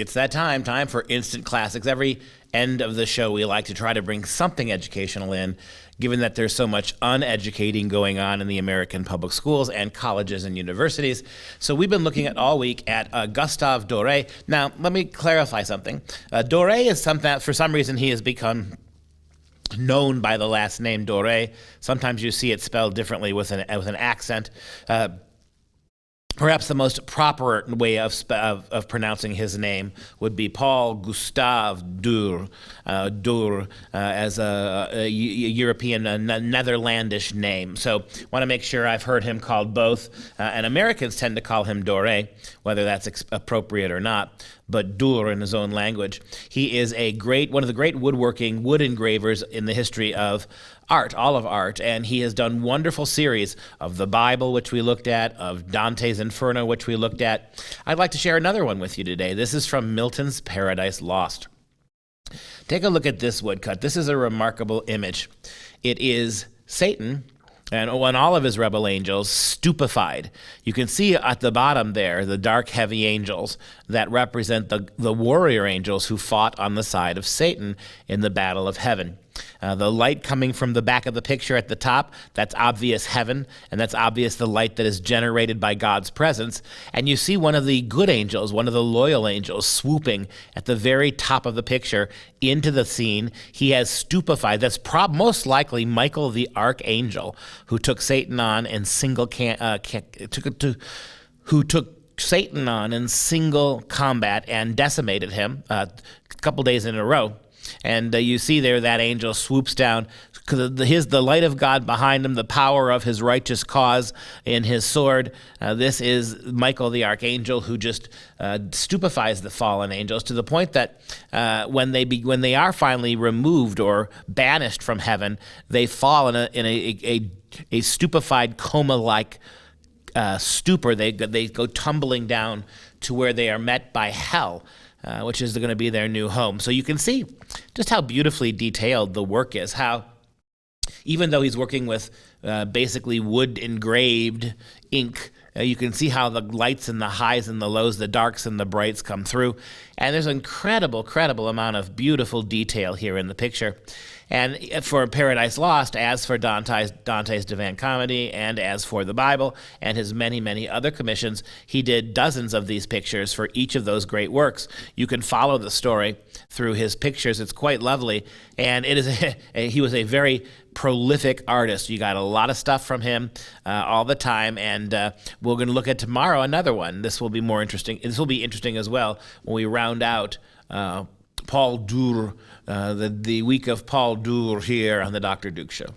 It's that time for Instant Classics. Every end of the show, we like to try to bring something educational in, given that there's so much uneducating going on in the American public schools and colleges and universities. So we've been looking at all week at Gustave Dore. Now, let me clarify something. Dore is something that, for some reason, he has become known by the last name Dore. Sometimes you see it spelled differently with an accent. Perhaps the most proper way of pronouncing his name would be Paul Gustave Dore, as a European, Netherlandish name. So want to make sure I've heard him called both, and Americans tend to call him Dore, whether that's appropriate or not, but Dore in his own language. He is one of the great wood engravers in the history of art, all of art, and he has done wonderful series of the Bible, which we looked at, of Dante's Inferno, which we looked at. I'd like to share another one with you today. This is from Milton's Paradise Lost. Take a look at this woodcut. This is a remarkable image. It is Satan and all of his rebel angels stupefied. You can see at the bottom there the dark, heavy angels that represent the warrior angels who fought on the side of Satan in the battle of heaven. The light coming from the back of the picture at the top, that's obvious heaven, and that's obvious the light that is generated by God's presence. And you see one of the good angels, one of the loyal angels, swooping at the very top of the picture into the scene. He has stupefied. That's most likely Michael the Archangel, who took Satan on in single combat and decimated him a couple days in a row. And you see there that angel swoops down, because the light of God behind him, the power of his righteous cause in his sword. This is Michael the Archangel, who just stupefies the fallen angels to the point that when they are finally removed or banished from heaven, they fall in a stupefied coma-like stupor. They go tumbling down to where they are met by hell, which is going to be their new home. So you can see just how beautifully detailed the work is, how even though he's working with basically wood engraved ink, you can see how the lights and the highs and the lows, the darks and the brights come through. And there's an incredible amount of beautiful detail here in the picture. And for Paradise Lost, as for Dante's Divine Comedy, and as for the Bible, and his many other commissions, he did dozens of these pictures for each of those great works. You can follow the story through his pictures. It's quite lovely. And he was a very prolific artist. You got a lot of stuff from him all the time, and we're going to look at tomorrow another one. This will be more interesting. This will be interesting as well when we round out Paul Dore, the week of Paul Dore here on the Dr. Duke Show.